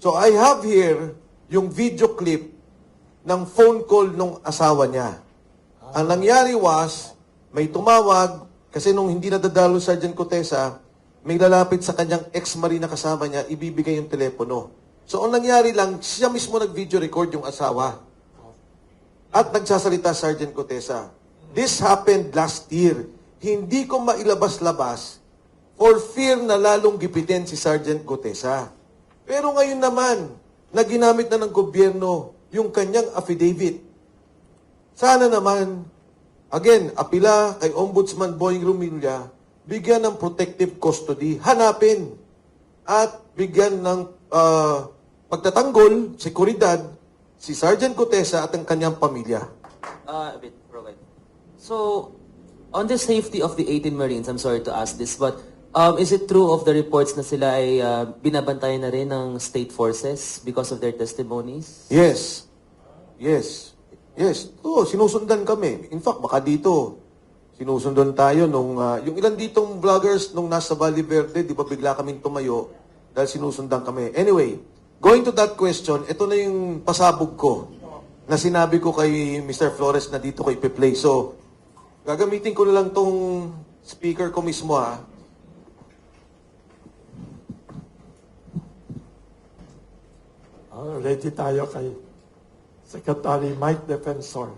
So I have here yung video clip ng phone call nung asawa niya. Ang nangyari was, may tumawag, kasi nung hindi nadadalo Sergeant Cotesa, may lalapit sa kanyang ex-marine na kasama niya, ibibigay yung telepono. So ang nangyari lang, siya mismo nag-video record yung asawa. At nagsasalita Sergeant Cotesa. This happened last year. Hindi ko mailabas-labas for fear na lalong gipitin si Sergeant Cotesa. Pero ngayon naman, na ginamit na ng gobyerno yung kanyang affidavit. Sana naman, again, apila kay Ombudsman Boying Rumilla, bigyan ng protective custody, hanapin, at bigyan ng pagtatanggol, seguridad, si Sergeant Cotesa at ang kanyang pamilya. A bit, provide. So, on the safety of the 18 Marines, I'm sorry to ask this, but is it true of the reports na sila ay binabantayan na rin ng state forces because of their testimonies? Yes. Yes. Yes. Oo, sinusundan kami. In fact, baka dito, sinusundan tayo nung, yung ilan ditong vloggers nung nasa Valle Verde, di ba bigla kaming tumayo dahil sinusundan kami. Anyway, going to that question, ito na yung pasabog ko na sinabi ko kay Mr. Flores na dito ko ipi-play. So, gagamitin ko na lang tong speaker ko mismo ha. Ready tayo kay Secretary Mike Defensor.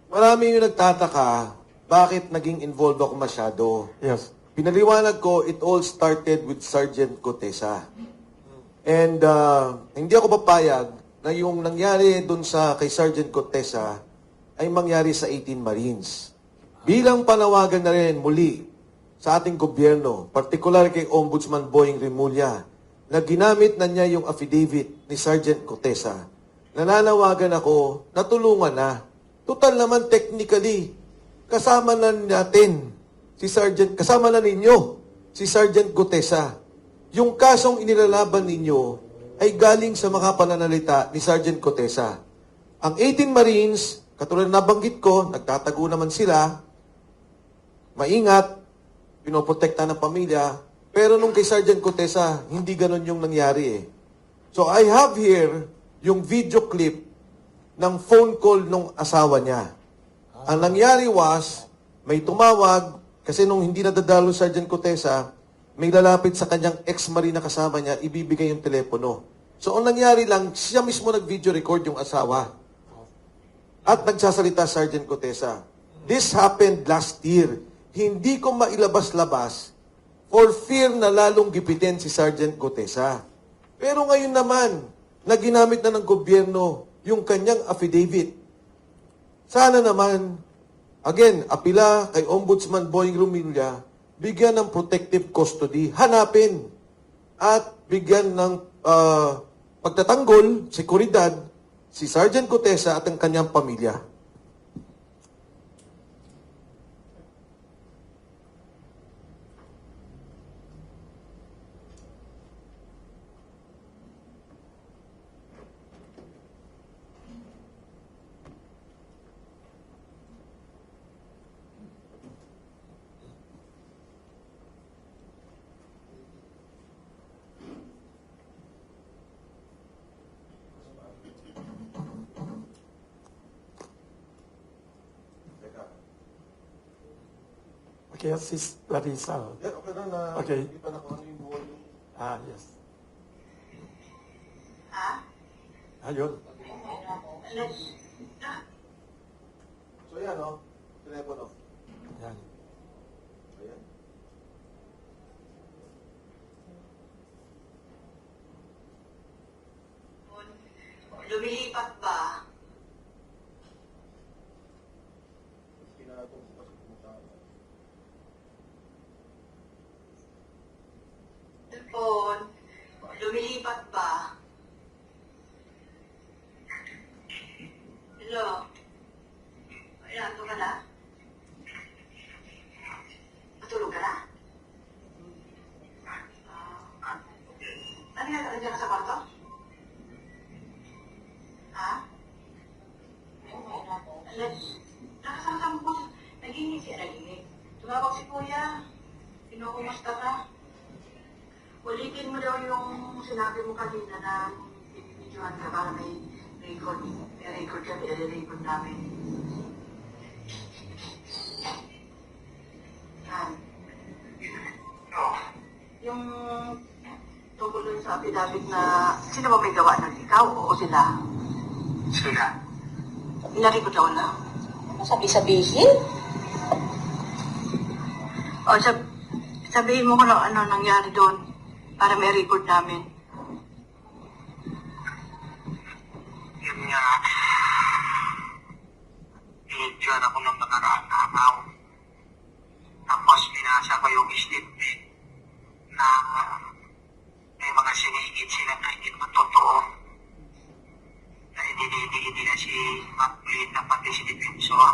Marami yung nagtataka, bakit naging involved ako masyado? Yes. Pinaliwanag ko, it all started with Sergeant Cotesa. And hindi ako papayag na yung nangyari dun sa kay Sergeant Cotesa ay mangyari sa 18 Marines. Bilang panawagan na rin muli sa ating gobyerno, partikular kay Ombudsman Boying Rimulya, na ginamit na niya yung affidavit ni Sergeant Cotesa, nananawagan ako na tulungan na. Total naman technically, kasama na natin si Sergeant, kasama na ninyo si Sergeant Cotesa. Yung kasong inilalaban ninyo ay galing sa mga pananalita ni Sergeant Cotesa. Ang 18 Marines, katulad na nabanggit ko, nagtatago naman sila, maingat, pinoprotekta ng pamilya, pero nung kay Sergeant Cotesa, hindi ganon yung nangyari eh. So I have here yung video clip ng phone call nung asawa niya. Ang nangyari was, may tumawag, kasi nung hindi nadadalo Sergeant Cotesa, may lalapit sa kanyang ex-marine na kasama niya, ibibigay yung telepono. So, ang nangyari lang, siya mismo nag-video record yung asawa. At nagsasalita Sergeant Cotesa. This happened last year. Hindi ko mailabas-labas for fear na lalong gipitin si Sergeant Cotesa. Pero ngayon naman, na ginamit na ng gobyerno yung kanyang affidavit. Sana naman, again, apila kay Ombudsman Boying Rumilla, bigyan ng protective custody, hanapin, at bigyan ng pagtatanggol, seguridad, si Sergeant Cotesa at ang kanyang pamilya. Okay, Sis Larissa. Yeah, okay na na. Okay. Hindi pa nakuha yung volume. Yes. Ha? Ayun. So yan, no? Telepono. Yan. Ayan. Lumilipat ba? Pinatong sa pagkakita. Telefon. Lumilipat ba? Hello? Ayan, ito ka na? Matulog ka na? Ano yan? Nandiyan ka sa kwarto? Ha? Nakasama ko. Nagingin siya, nagingin. Tumawag si Kuya. Kinukumusta ka? Ulitin mo daw yung sinabi mo kanina na bibidyohan ka para may record. May record kami, record namin. Yan. Yung tungkol dun sa affidavit na sino ba may gawa nun? Ikaw o sila? Sila. Inarikot daw na. Ano sabi-sabihin? O sabihin mo kung ano nangyari doon para may record namin. Yun nga, binidyoan ako ng nakaraang araw. Tapos binasa ko yung statement na may mga sinigit sila na hindi naman totoo. Na idinidi na si McLean na pati si Defensor.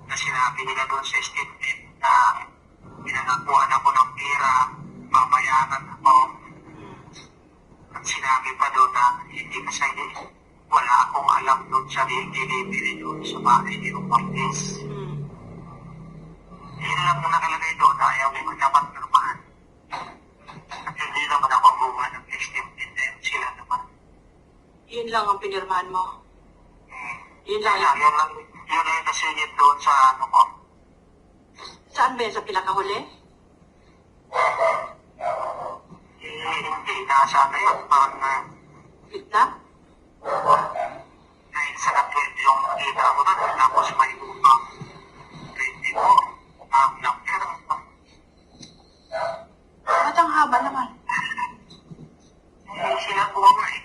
Na sinabi nila doon sa statement na pinagakuhan ako ng pera, babayaran ako. At sinabi pa doon na hindi kasi wala akong alam doon sa delivery doon sa bahay ni Romartes. Yun lang mong nakalagay doon, ayaw mo dapat pirmahan. At hindi naman ako gumawa ng statement na yun, sila naman. Yun lang ang pinirmahan mo. Yun lang. Kaya yun lang yung nasingit doon sa ano ko. Saan ba yan? Sa pinakahuli? Hindi, nasa na yun, parang Gitna? dahil sa na-12 yung kita ko doon, tapos may upang 20 mo, ng pera. Ba't ang haba naman? Sila po ako eh.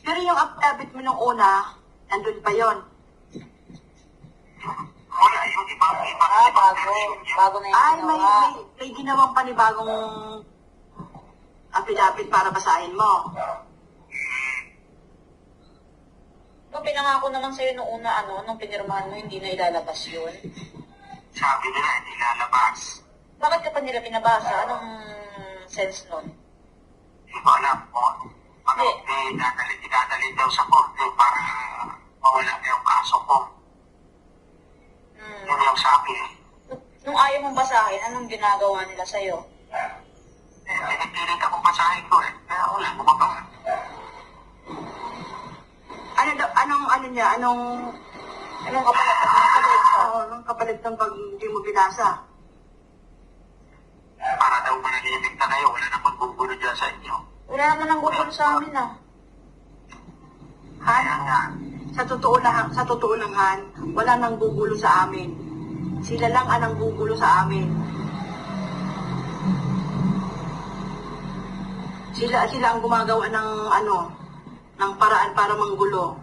Pero yung affidavit mo nung una, nandun pa yon. Wala, yung iba. Bago na yung Ay, ginawa. may ginawang panibagong affidavit para basahin mo. Nung pinangako naman sa'yo nung una, nung pinirmahan mo, hindi na ilalabas yun. Sabi nila, hindi lalabas. Bakit ka pa nila pinabasa? Anong sense nun? Hindi ko alam po. Ano, idadali daw sa korte para mawala na yung kaso ko. Yun yung sabi eh. Nung ayaw mong basahin, anong ginagawa nila sa'yo? Pinipilit akong basahin ko eh. Kaya wala ko ba? Anong kapalit? Oo, anong kapalit ng pag hindi mo binasa? Para daw manahimik na kayo, wala na magbubulo dyan sa inyo. Wala naman ang gugulo sa amin, Kaya nga, Sa totoo lang, Han, wala nang gugulo sa amin. Sila lang ang nanggugulo sa amin. Sila ang gumagawa ng ng paraan para manggulo.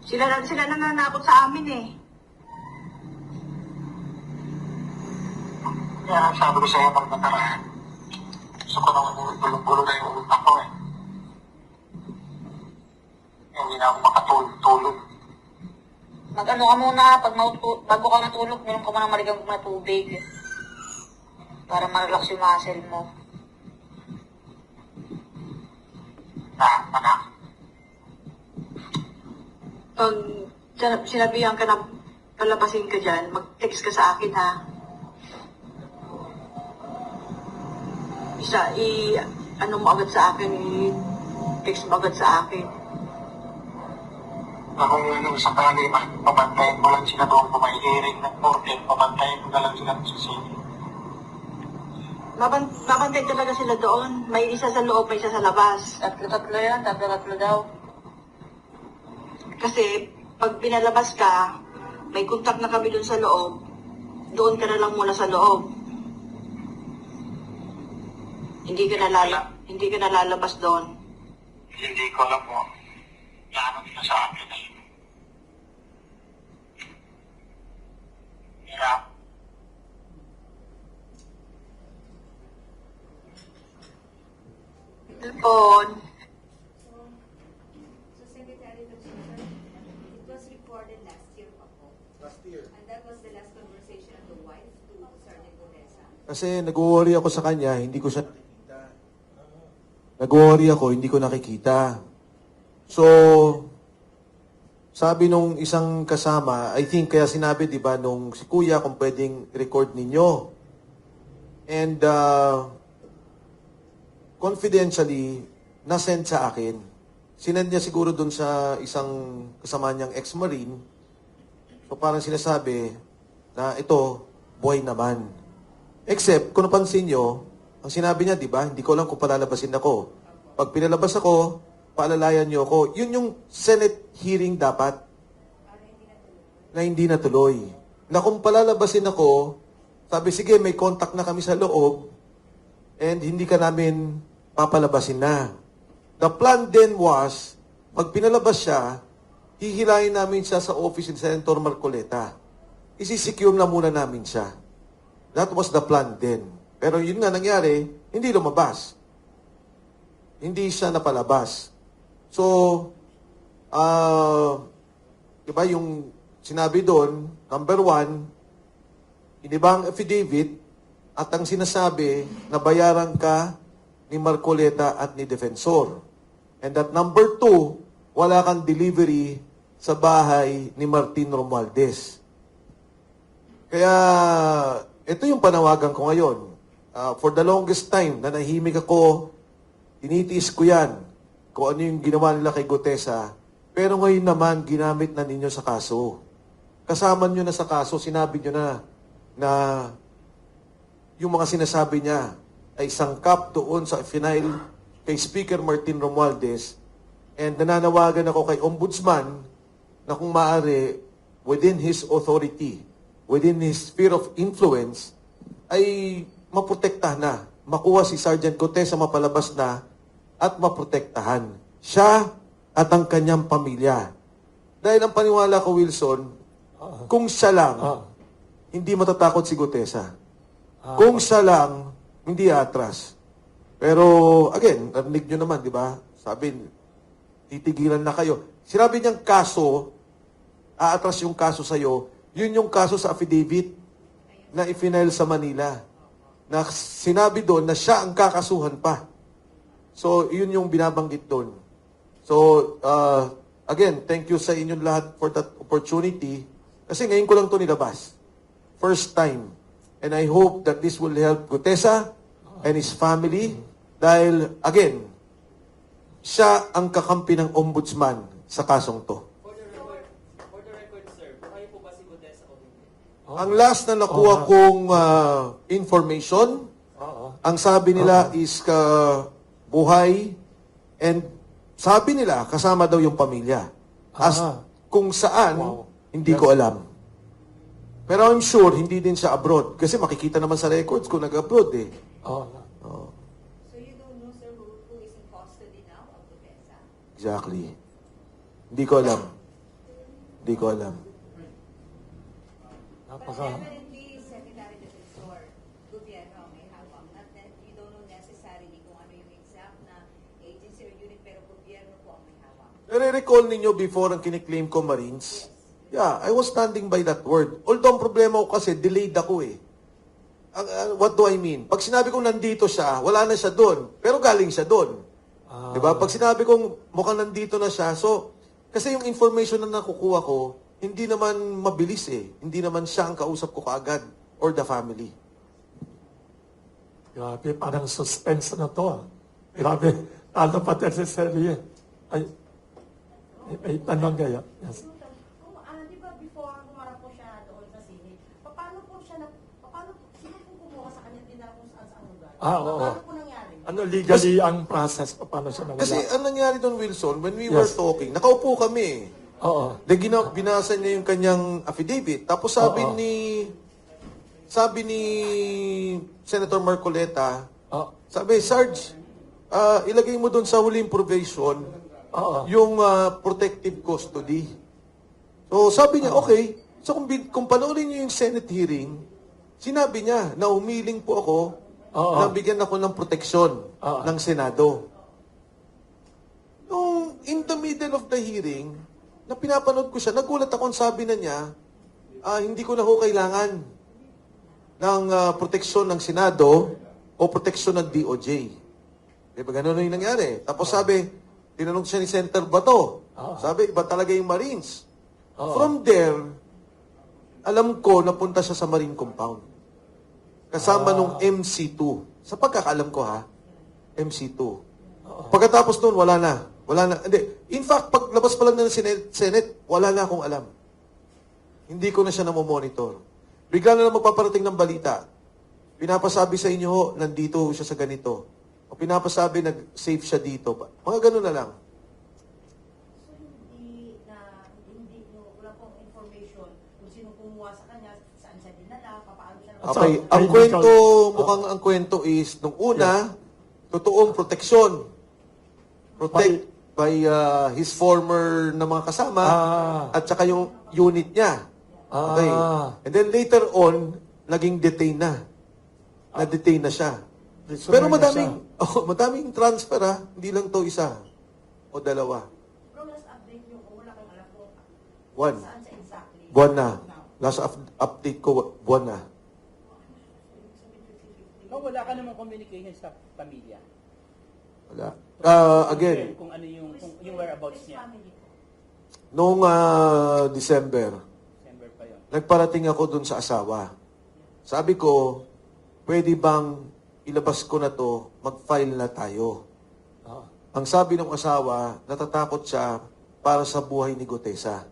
Sila nananakot sa amin eh. kaya sabi ko sa'yo pag nakaraan, gusto ko naman gulong-gulo na yung utak ko eh. Hindi na ako makatulog. Mag-ano ka muna, bago ka matulog, meron ka muna maligang na tubig. Para ma-relax yung muscle mo. Anak. Pag sinabihan ka na palabasin ka dyan, mag-text ka sa akin ha. Ano mo agad sa akin, i-text mo agad sa akin. Ako yung sakali, pabantayin mo lang sila doon kung may hearing ng korte, pabantayin mo na lang sila sa sini. Babantay talaga sila doon. May isa sa loob, may isa sa labas. Tatlo yan, tatlo daw. Kasi pag pinalabas ka, may contact na kami doon sa loob, doon ka na lang muna sa loob. Hindi ka na lalabas doon. Hindi ko alam mo. Plano nila sa akin na yun. Hirap. Telepon. So, Secretary Pacheco, it was recorded last year pa po. Last year. And that was the last conversation of the wife to Sergeant Odessa. Kasi nag-worry ako sa kanya, hindi ko siya nakikita. Nag-worry ako, hindi ko nakikita. So, sabi nung isang kasama, I think kaya sinabi, di ba, nung si Kuya, kung pwedeng record ninyo. And confidentially, nasend sa akin. Sinend niya siguro dun sa isang kasama niyang ex-marine. So parang sinasabi na ito, buhay naman. Except, kung napansin nyo, ang sinabi niya, di ba, hindi ko lang kung palalabasin ako. Pag pinalabas ako, paalalayan niyo ako. Yun yung Senate hearing dapat na hindi natuloy. Na kung palalabasin ako, sabi, sige, may contact na kami sa loob and hindi ka namin papalabasin na. The plan then was, pag pinalabas siya, hihilahin namin siya sa office ni Senator Marcoleta. Isisecure na muna namin siya. That was the plan then. Pero yun nga nangyari, hindi lumabas. Hindi siya napalabas. So, diba yung sinabi doon, number 1, inibang affidavit at ang sinasabi na bayaran ka ni Marcoleta at ni Defensor. And that number 2, wala kang delivery sa bahay ni Martin Romualdez. Kaya, ito yung panawagan ko ngayon. For the longest time, nanahimik ako, tinitiis ko yan, kung ano yung ginawa nila kay Gutesa. Pero ngayon naman, ginamit na ninyo sa kaso. Kasama nyo na sa kaso, sinabi nyo na yung mga sinasabi niya ay sangkap doon sa final kay Speaker Martin Romualdez. And nananawagan ako kay Ombudsman na kung maaari, within his authority, within his sphere of influence, ay maprotektahan na. Makuha si Sergeant Gutesa, mapalabas na at maprotektahan siya at ang kanyang pamilya. Dahil ang paniwala ko, Wilson, kung siya lang, hindi matatakot si Gutesa. Kung siya lang, hindi atras. Pero, again, narinig nyo naman, di ba? Sabi, titigilan na kayo. Sinabi niyang kaso, aatras yung kaso sa'yo, yun yung kaso sa affidavit na i-file sa Manila. Na sinabi doon na siya ang kakasuhan pa. So, yun yung binabanggit doon. So, again, thank you sa inyong lahat for that opportunity. Kasi ngayon ko lang ito nilabas. First time. And I hope that this will help Gutesa and his family. Dahil, again, siya ang kakampi ng ombudsman sa kasong to. For the record, sir, buhay po ba si Gutesa o hindi? Ang last na nakuha kong information, ang sabi nila is buhay, and sabi nila kasama daw yung pamilya. As kung saan, hindi ko alam. Pero I'm sure hindi din siya abroad kasi makikita naman sa records kung nag-abroad eh. So you don't know, sir, who is in custody now of Gutesa? Exactly. Hindi ko alam. Hindi ko alam. But definitely, Secretary Defensor, gobyerno may hawak. Not that you don't know necessarily kung ano yung exact na agency or unit, pero gobyerno po ang may hawak. Nare-recall ninyo before ang kiniklaim ko Marines? Yeah, I was standing by that word. Although ang problema ko kasi, delayed ako eh. What do I mean? Pag sinabi kong nandito siya, wala na siya doon. Pero galing siya doon. Diba? Pag sinabi kong mukhang nandito na siya, so, kasi yung information na nakukuha ko, hindi naman mabilis eh. Hindi naman siya ang kausap ko kaagad or the family. Grabe, parang suspense na to. Grabe, lalo pa si Sally. Ay, may tanong kaya. Yes. Di ba before humarap po siya doon sa Senate, paano po siya, sino po kumuha sa kanya, dinala kung saan lugar? Oo. Paano po nangyari? Ano legally ang process? Paano siya nawala? Kasi ang nangyari doon, Wilson, when we were talking, nakaupo kami. Oo. Binasa niya yung kanyang affidavit. Tapos sabi ni Senator Marcoleta, sabi, Sarge, ilagay mo doon sa huling provision yung protective custody. So sabi niya, okay. So kung panoorin niyo yung Senate hearing, sinabi niya na umiling po ako na bigyan ako ng proteksyon ng Senado. Nung in the middle of the hearing, na pinapanood ko siya, nagulat ako, sabi na niya, hindi ko na ho kailangan ng proteksyon ng Senado o proteksyon ng DOJ. Di ba ganun na yung nangyari? Tapos sabi, tinanong siya ni Senator Bato. Sabi, iba talaga yung Marines. From there, alam ko, napunta siya sa Marine Compound. Kasama nung MC2. Sa pagkakaalam ko ha, MC2. Pagkatapos nun, wala na. Wala na. Hindi. In fact, paglabas pa lang ng Senate, wala na akong alam. Hindi ko na siya namomonitor. Bigla na lang magpaparating ng balita. Pinapasabi sa inyo, ho, nandito siya sa ganito. O pinapasabi, nag-safe siya dito. Mga ganun na lang. So, hindi nyo, wala pong information kung sino kumuha sa kanya, saan siya dinala, paano siya Okay, ang kwento, mukhang ang kwento is, nung una, totoong proteksyon. Protect by his former na mga kasama at saka yung unit niya. Okay. And then later on, naging detain na. Na-detain na siya. Pero madaming transfer ha. Hindi lang to isa o dalawa. Pero last update nyo, kung wala kang alam kung One. saan siya exactly. Buwan na. Last update ko, buwan na. Wala ka namang communication sa pamilya. Wala. Again, Kung ano yung whereabouts niya. noong December, Pa yun. nagparating ako dun sa asawa. Sabi ko, pwede bang ilabas ko na to, mag-file na tayo. Ang sabi ng asawa, natatakot siya para sa buhay ni Gutesa.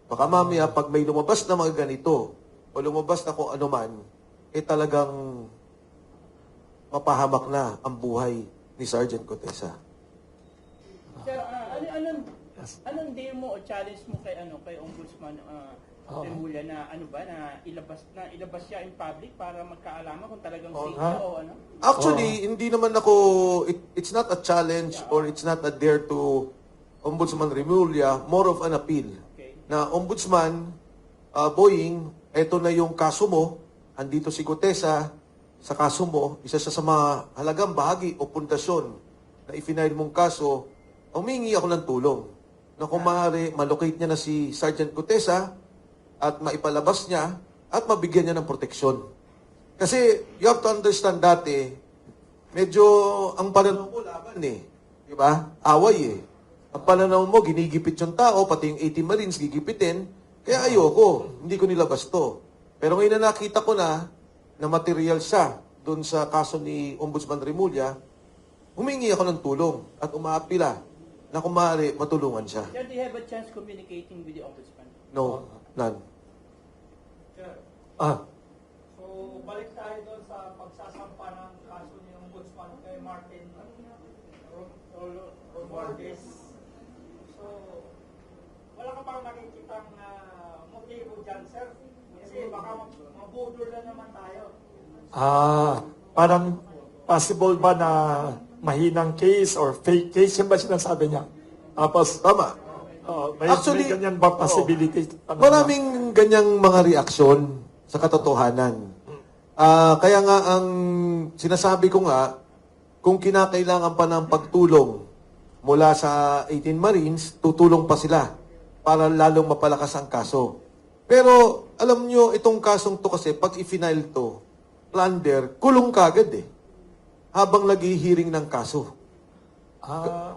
Baka mamaya, pag may lumabas na mga ganito, o lumabas na kung ano man, talagang mapahamak na ang buhay ni Sergeant Gutesa. Sir, anong demo o challenge mo kay Ombudsman Remulla na ilabas siya in public para magkaalaman kung talagang safe siya o ano? Actually, hindi naman ako, it's not a challenge or it's not a dare to Ombudsman Remulla, more of an appeal. Okay. Na Ombudsman, Boying, eto na yung kaso mo, andito si Gutesa, sa kaso mo, isa siya sa mga halagang bahagi o pundasyon na ifinail mong kaso, humingi ako ng tulong. Na kung maaari, malocate niya na si Sergeant Gutesa at maipalabas niya at mabigyan niya ng proteksyon. Kasi you have to understand dati, medyo ang pananaw mo laban eh. Di ba? Away eh. Ang pananaw mo, ginigipit yung tao, pati yung 18 Marines gigipitin. Kaya ayoko, hindi ko nilabas to. Pero ngayon na nakita ko na material siya doon sa kaso ni Ombudsman Remulla, humingi ako ng tulong at umaapila na kung maaari, matulungan siya. Sir, do you have a chance communicating with the Ombudsman? No, none. So, balik tayo doon sa pagsasampa ng kaso ni Ombudsman kay Martin Romualdez. So, wala ka parang nakikitang motibo dyan, sir? Kasi baka mabudol na naman tayo. Parang possible ba na mahinang case or fake case? Yan ba sinasabi niya? Tapos, Tama. may ganyan ba possibility? Maraming ganyang mga reaksyon sa katotohanan. Kaya nga ang sinasabi ko nga, kung kinakailangan pa ng pagtulong mula sa 18 Marines, tutulong pa sila para lalong mapalakas ang kaso. Pero alam nyo, itong kasong to kasi, pag i-final to, plunder, kulong kagad eh. Habang nag-hearing ng kaso.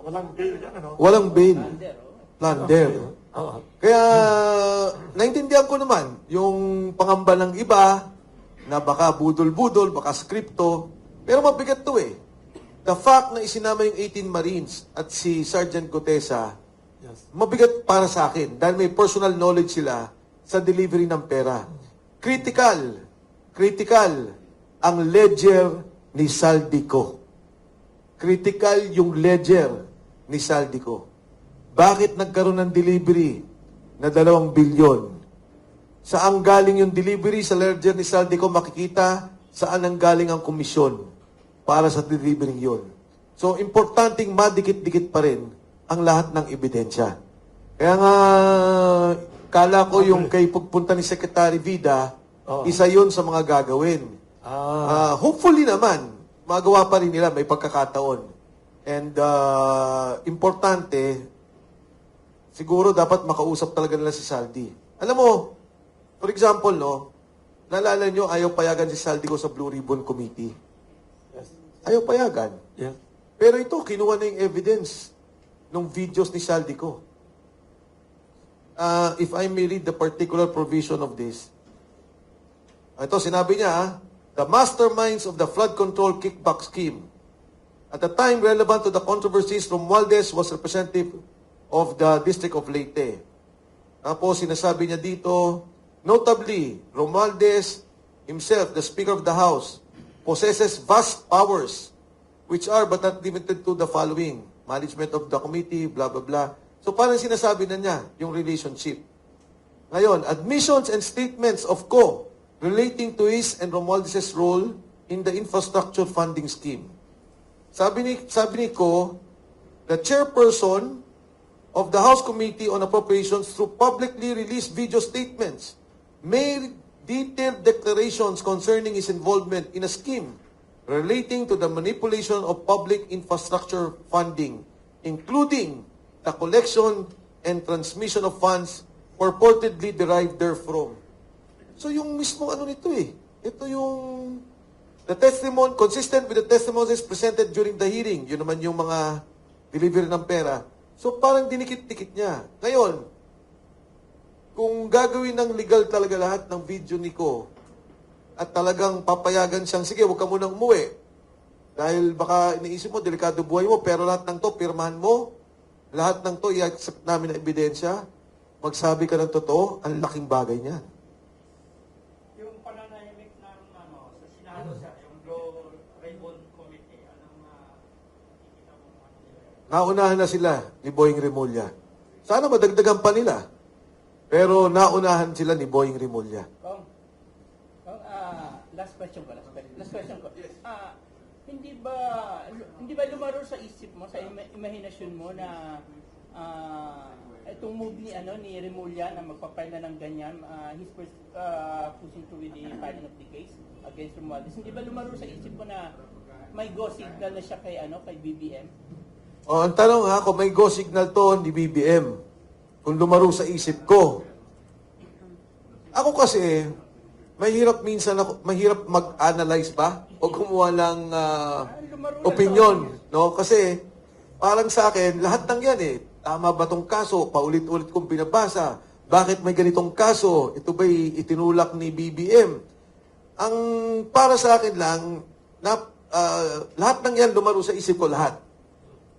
Walang bail yan, ano? Walang bail. Plunder. Kaya, naintindihan ko naman, yung pangamba ng iba, na baka budol-budol, baka skripto, pero mabigat to eh. The fact na isinama yung 18 Marines at si Sergeant Gutesa, mabigat para sa akin dahil may personal knowledge sila sa delivery ng pera. Critical ang ledger ni Saldico. Critical yung ledger ni Saldico. Bakit nagkaroon ng delivery na 2 bilyon? Saan galing yung delivery sa ledger ni Saldico, makikita saan ang galing ang komisyon para sa delivery yun. So, importanteng madikit-dikit pa rin ang lahat ng ebidensya. Kaya nga, kala ko yung kay pagpunta ni Secretary Vida, isa yun sa mga gagawin. Hopefully naman, magawa pa rin nila, may pagkakataon. And importante, siguro dapat makausap talaga nila si Saldi. Alam mo, for example, naalala nyo, ayaw payagan si Saldi ko sa Blue Ribbon Committee. Ayaw payagan. Yes. Pero ito, kinuha na yung evidence ng videos ni Saldico. If I may read the particular provision of this. Ito, sinabi niya, the masterminds of the flood control kickback scheme. At the time relevant to the controversies, Romualdez was representative of the District of Leyte. Tapos sinasabi niya dito, notably, Romualdez himself, the Speaker of the House, possesses vast powers which are but not limited to the following: management of the committee, blah, blah, blah. So parang sinasabi na niya yung relationship. Ngayon, admissions and statements of Co relating to his and Romualdez's role in the infrastructure funding scheme. Sabi ni Co, the chairperson of the House Committee on Appropriations through publicly released video statements made detailed declarations concerning his involvement in a scheme relating to the manipulation of public infrastructure funding, including the collection and transmission of funds purportedly derived therefrom. So yung mismo ano nito ito yung the testimony, consistent with the testimonies presented during the hearing, yun naman yung mga delivery ng pera. So parang dinikit-dikit niya. Ngayon, kung gagawin ng legal talaga lahat ng video ni Ko at talagang papayagan siyang, sige, huwag ka munang umuwi. Dahil baka iniisip mo, delikado buhay mo, pero lahat ng to, pirmahan mo. Lahat ng to, i-accept namin na ebidensya. Magsabi ka ng totoo, ang laking bagay niyan. Yung pananahimik ng sa Senado siya, yung Blue Ribbon Committee, anong nakikita mo nila? Naunahan na sila ni Boying Remulla. Sana madagdagan pa nila. Pero naunahan sila ni Boying Remulla. Last question ko. Hindi ba lumaro sa isip mo, sa imahinasyon mo na itong move ni Remulla na magpapile na ng ganyan, he's pushing through with the filing of the case against Romualdez. Hindi ba lumaro sa isip mo na may go signal na siya kay BBM? Ang tanong kung may go signal to ni BBM, kung lumaro sa isip ko. Ako kasi, mahirap mag-analyze ba? O gumawa ng opinion. No? Kasi, parang sa akin, lahat ng yan Tama ba tong kaso? Paulit-ulit kong binabasa. Bakit may ganitong kaso? Ito ba'y itinulak ni BBM? Ang para sa akin lang, lahat ng yan lumaro sa isip ko lahat.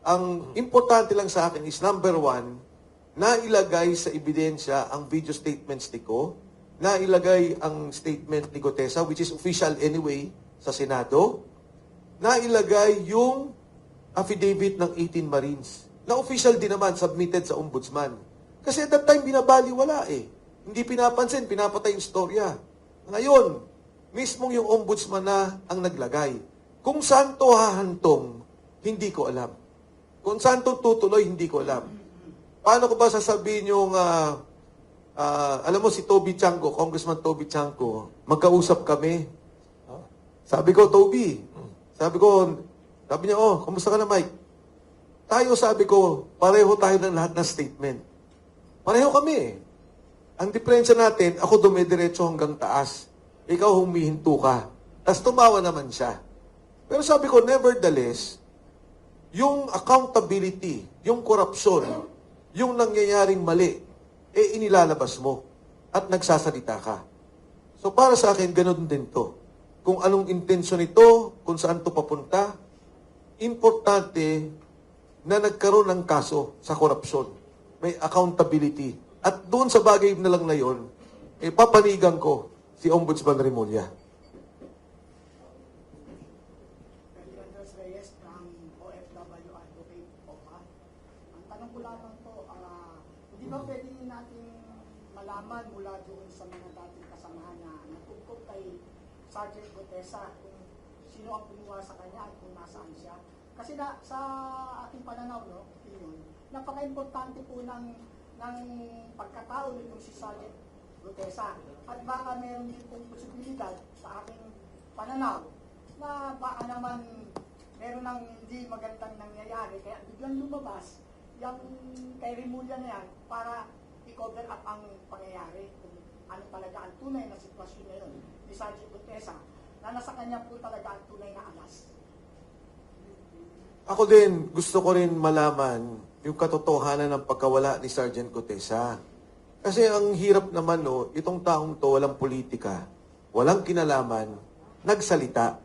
Ang importante lang sa akin is number one, nailagay sa ebidensya ang video statements ni Ko, nailagay ang statement ni Gutesa, which is official anyway sa Senado, nailagay yung affidavit ng 18 Marines, na official din naman, submitted sa Ombudsman. Kasi at that time, binabaliwala Hindi pinapansin, pinapatay yung storya. Ngayon, mismong yung Ombudsman na ang naglagay. Kung saan to hahantong, hindi ko alam. Kung saan to tutuloy, hindi ko alam. Paano ko ba sasabihin yung, alam mo si Toby Chanco, Congressman Toby Chanco, magkausap kami. Sabi ko, Toby, sabi niya, kamusta ka na, Mike? Tayo, sabi ko, pareho tayo ng lahat ng statement. Pareho kami Ang diferensya natin, ako dumidiretso hanggang taas. Ikaw humihinto ka. Tapos tumawa naman siya. Pero sabi ko, nevertheless, yung accountability, yung korupsyon, yung nangyayaring mali, inilalabas mo at nagsasalita ka. So para sa akin, ganun din to. Kung anong intensyon nito, kung saan to papunta, importante na nagkaroon ng kaso sa korupsyon. May accountability. At doon sa bagay na lang na yun, papanigan ko si Ombudsman Remulla. Andres Reyes ng OFW Advocate OPA. Ang tanong ko lamang po, hindi ba pwede natin malaman mula doon sa mga dating kasamahan na nagtugtog kay Sergeant Gutesa kung sino ang kumuha sa kanya at kung nasaan siya? Kasi sa ating pananaw, opinion, napaka-importante po ng pagkatao nitong si Sergeant Gutesa. At baka meron din pong posibilidad sa aking pananaw na baka naman meron ng hindi magandang nangyayari kaya biglang lumabas yung kay Remulla na yan para i-cover up ang pangyayari kung ano talaga ang tunay na sitwasyon na yun ni Sergeant Gutesa na nasa kanya po talaga ang tunay na alas. Ako din, gusto ko rin malaman yung katotohanan ng pagkawala ni Sergeant Cotesa. Kasi ang hirap naman, no, itong taong to, walang politika, walang kinalaman, nagsalita.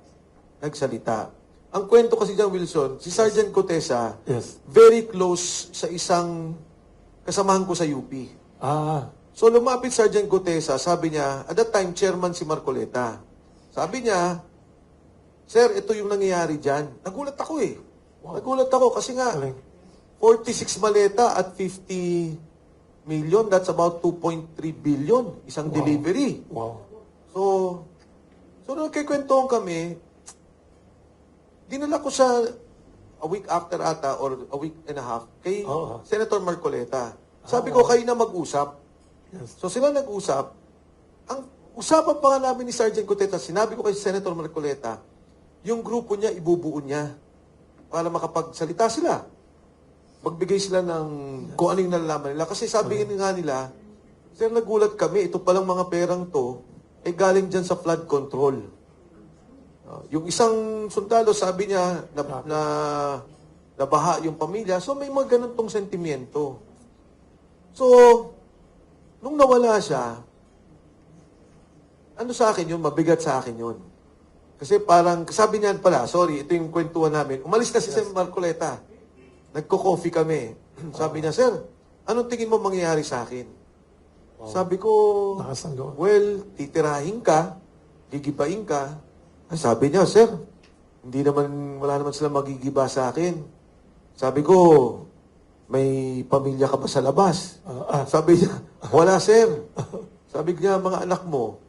Ang kwento kasi dyan, Wilson, si Sergeant Cotesa, Yes. very close sa isang kasamahan ko sa UP. So lumapit Sergeant Cotesa, sabi niya, at that time, chairman si Marcoleta. Sabi niya, Sir, ito yung nangyayari dyan. Nagulat ako eh. Nagulat ako kasi nga, Galing. 46 maleta at 50 million, that's about 2.3 billion, isang delivery. Wow. So nagkikwentuhan kami, dinala ko sa a week after ata or a week and a half kay Oo. Senator Marcoleta. Sabi ko, kayo na mag-usap. Yes. So sila nag-usap. Ang usapan pa nga namin ni Sergeant Cotesa, sinabi ko kay Senator Marcoleta, yung grupo niya, ibubuo niya para makapagsalita sila. Magbigay sila ng kung ano yung nalalaman nila. Kasi sabi nga nila, Sir, nagulat kami, ito palang mga perang to, eh galing dyan sa flood control. Yung isang sundalo, sabi niya, nabaha yung pamilya. So may mga ganun tong sentimiento. So, nung nawala siya, ano sa akin yun, mabigat sa akin yun. Kasi parang, sabi niya pala, sorry, ito yung kwentuhan namin. Umalis na si Sen. Marcoleta. Nagko-coffee kami. Sabi niya, Sir, anong tingin mo mangyayari sa akin? Sabi ko, Nakasanggaw. well, titirahin ka, gigibain ka. Ay, sabi niya, Sir, wala naman sila magigiba sa akin. Sabi ko, may pamilya ka ba sa labas? Sabi niya, wala, Sir. Sabi niya, mga anak mo,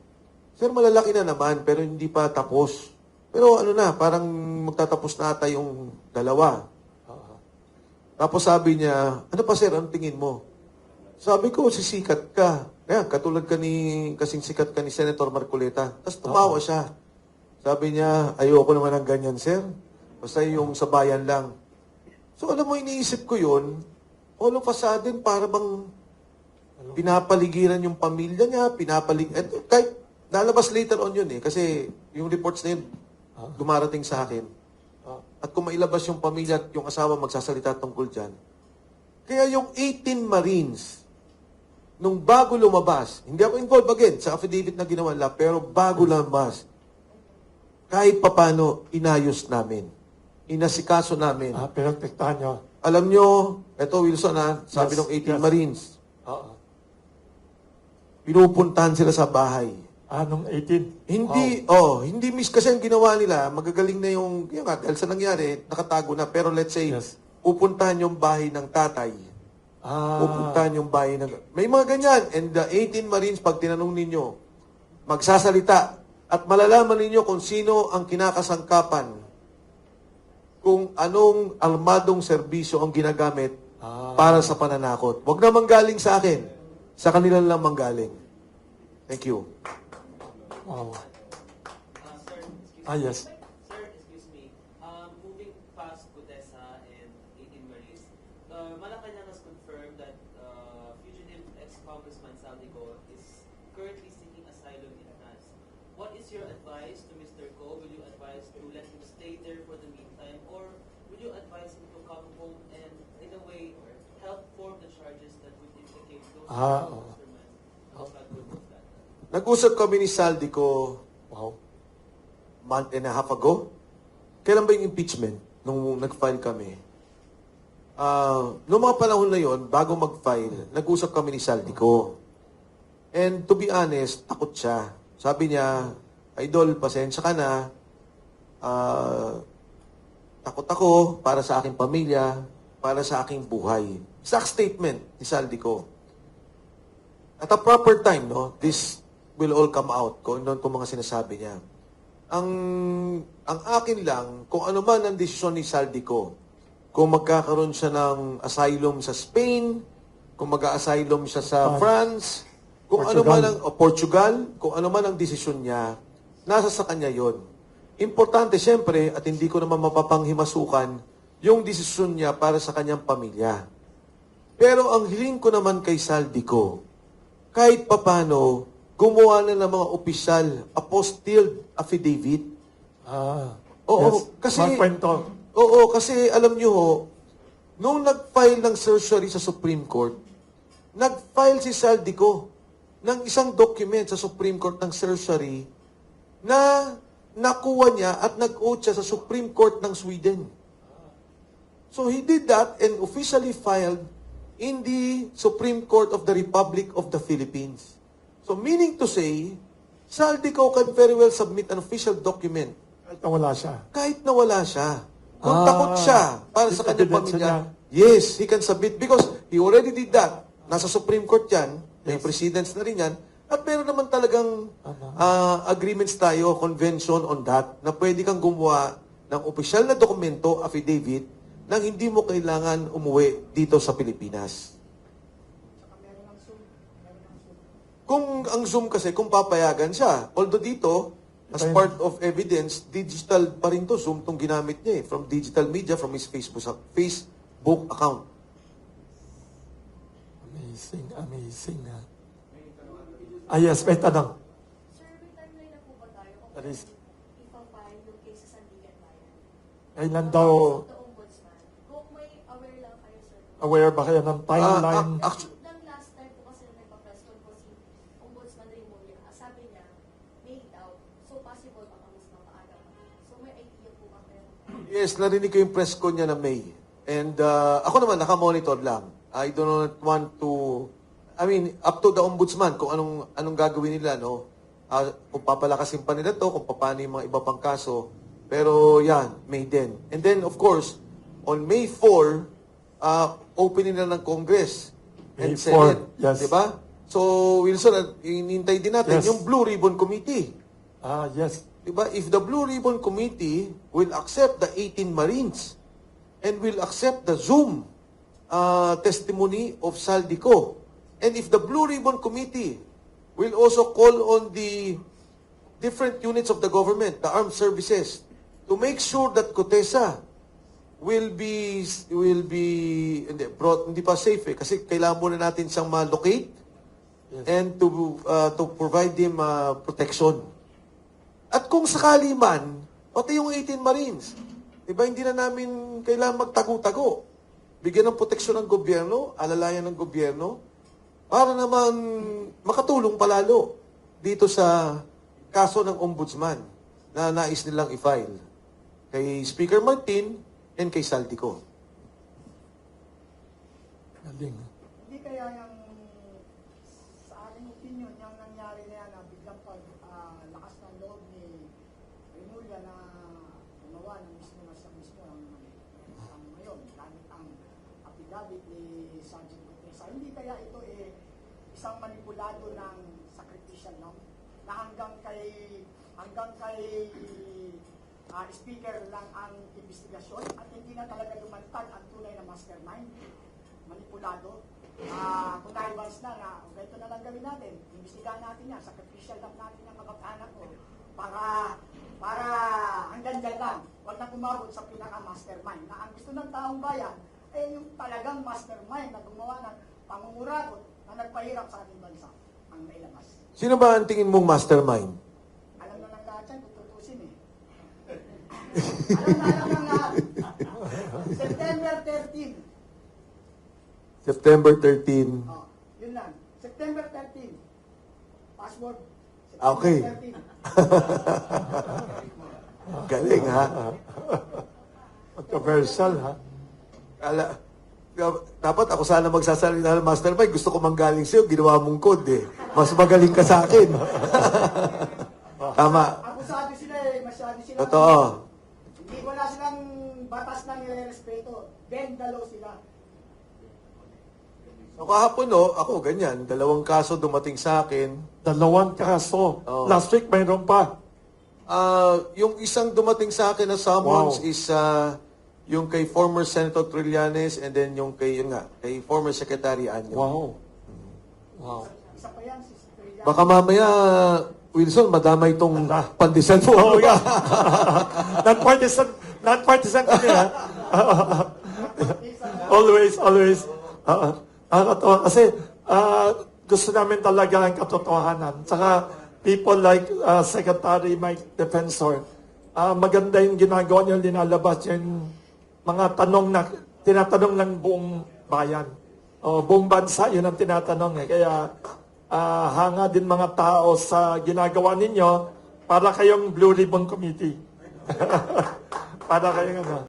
Sir, malalaki na naman, pero hindi pa tapos. Pero ano na, parang magtatapos na ata yung dalawa. Tapos sabi niya, ano pa sir, anong tingin mo? Sabi ko, sisikat ka. Kaya, katulad kasing sikat ka ni Senator Marcoleta. Tapos tumawa siya. Sabi niya, ayoko naman ng ganyan, sir. Basta yung sa bayan lang. So alam mo, iniisip ko yun, all of a sudden, para bang pinapaligiran yung pamilya niya, kahit lalabas later on yun eh, kasi yung reports na yun, dumarating sa akin. At kung mailabas yung pamilya at yung asawa magsasalita tungkol dyan. Kaya yung 18 Marines, nung bago lumabas, hindi ako involved again sa affidavit na ginawa nila, pero bago lumabas, kahit papano, inayos namin. Inasikaso namin. Pinagtektahan nyo. Alam nyo, eto Wilson sabi Yes, ng 18 yes. Marines, Oo. pinupuntahan sila sa bahay. Nung 18? Hindi miss kasi ang ginawa nila, magagaling na yung nga, dahil sa nangyari, nakatago na. Pero let's say, Yes. pupuntahan yung bahay ng tatay. Pupuntahan yung bahay ng... May mga ganyan. And the 18 Marines, pag tinanong ninyo, magsasalita at malalaman ninyo kung sino ang kinakasangkapan, kung anong armadong serbisyo ang ginagamit para sa pananakot. Huwag na manggaling sa akin. Sa kanila lang manggaling. Thank you. Wow. Sir, Yes. Sir, excuse me. Moving past Cotesa and 18 Marines, Malacanang has confirmed that fugitive ex-Congressman Saldico is currently seeking asylum in France. What is your advice to Mr. Ko? Will you advise to let him stay there for the meantime, or will you advise him to come home and, in a way, help form the charges that would implicate those congressmen? How good was that? Nag-usap kami ni Saldico, month and a half ago. Kailan ba yung impeachment? Nung nag-file kami. Noong mga panahon na yon, bago mag-file, nag-usap kami ni Saldico. And to be honest, takot siya. Sabi niya, Idol, pasensya ka na. Takot ako para sa aking pamilya, para sa aking buhay. Exact statement ni Saldico. At a proper time, no, this will all come out kung mga sinasabi niya. Ang akin lang, kung ano man ang desisyon ni Saldico, kung magkakaroon siya ng asylum sa Spain, kung mag-asylum siya sa France, kung ano man ang Portugal, kung ano man ang desisyon niya, nasa sa kanya yon. Importante, siyempre, at hindi ko naman mapapanghimasukan, yung desisyon niya para sa kanyang pamilya. Pero ang hiling ko naman kay Saldico, kahit papano, gumawa na ng mga opisyal, apostilled affidavit. Oo, Yes. kasi Magkwento. Oo, kasi alam nyo ho, nung nag-file ng certiorari sa Supreme Court, nag-file si Saldico ng isang document sa Supreme Court ng certiorari na nakuha niya at nag-oath siya sa Supreme Court ng Sweden. So he did that and officially filed in the Supreme Court of the Republic of the Philippines. So meaning to say, Saldico can very well submit an official document Kahit nawala siya. kahit nawala siya. Kung takot siya para sa kanyang Evidence pamilya, niya. yes, he can submit because he already did that. Nasa Supreme Court yan, may precedents na rin yan, at meron naman talagang agreements tayo, convention on that, na pwede kang gumawa ng opisyal na dokumento, affidavit, nang hindi mo kailangan umuwi dito sa Pilipinas. Kung ang Zoom kasi, kung papayagan siya, although dito, as part of evidence, digital pa rin to, Zoom tong ginamit niya from digital media, from his Facebook account. Amazing. Yes, may tanong. Sir, may timeline na po ba tayo kung That is- ipapile yung case sa Sandigan Bayan? Kailan daw The Ombudsman. Kung may aware lang kayo, sir. aware ba kayo ng timeline? Nang last time po kasi nagpa-press con po si Ombudsman Remulla, sabi niya, May daw. So possible baka mas mapaaga pa. So may idea po ba kayo? Yes, narinig ko yung press ko niya na May. And ako naman, nakamonitor lang. I do not want to, up to the ombudsman kung anong gagawin nila, no? Kung papalakasin pa nila to, kung paano yung mga iba pang kaso. Pero yan, May din. And then, of course, on May 4, opening na ng Congress and May 4, Senate. yes. Diba? So, Wilson, inintay din natin Yes. yung Blue Ribbon Committee. Yes. Diba? If the Blue Ribbon Committee will accept the 18 Marines and will accept the Zoom testimony of Saldico, and if the Blue Ribbon Committee will also call on the different units of the government, the armed services, to make sure that Cotesa will be hindi pa safe kasi kailangan muna natin siyang ma-locate and to provide him protection. At kung sakali man, pati yung 18 Marines, diba, hindi na namin kailangan magtago-tago. Bigyan ng proteksyon ng gobyerno, alalayan ng gobyerno, para naman makatulong palalo dito sa kaso ng ombudsman na nais nilang i-file kay Speaker Martin and kay Saldico. Galing. Hindi kaya yung, sa aking opinion, yung nangyari na yan na biglang lakas ng loob ni Remulla na gumawa ng mismo ang ngayon, gamit ang affidavit ni Sergeant Cotesa. Hindi kaya ito isang manipulado ng sacrificial, no? Na hanggang kay speaker lang ang investigasyon at hindi na talaga lumantad ang tunay na mastermind. Manipulado. Connivance na ganito na lang gawin natin. Imbestigahan natin yan. Sacrificial lang natin ang kapag-anak ko. Para hanggang dyan lang. Huwag na kumabot sa pinaka-mastermind. Na ang gusto ng taong bayan ay yung talagang mastermind na gumawa ng pangungurabot na nagpahirap sa ating bansa ang nailabas. Sino ba ang tingin mong mastermind? Alam na ng lahat yan, tututusin alam na ng lahat. September 13. September 13. Oh, yun lang. September 13. Password. Okay. September 13. Galing, ha? Controversial, ha? Dapat ako sana magsasalita ng mastermind. Gusto ko manggaling sa'yo. Ginawa mong code, eh. Mas magaling ka sa akin. Tama. Abusado sila masyado sila. Totoo. Hindi, wala silang batas na nire-respeto. Bend the law sila. So kahapon, ako ganyan. 2 kaso dumating sa akin. 2 kaso. Oh. Last week, mayroon pa. Yung isang dumating sa akin na summons Wow. is yung kay former Senator Trillanes and then yung kay former Secretary Anyo. Wow. Isa pa yan, si Trillanes. Baka mamaya, Wilson, madamay itong pandesal mo. Oh, yeah. Non-partisan kami, ha? Always. Nakakatawa kasi gusto namin talaga ang katotohanan. Saka people like Secretary Mike Defensor, maganda yung ginagawa niya, linalabas yung mga tanong na tinatanong ng buong bayan. O buong bansa, yun ang tinatanong eh. Kaya hanga din mga tao sa ginagawa ninyo para kayong Blue Ribbon Committee. Para kayong ano.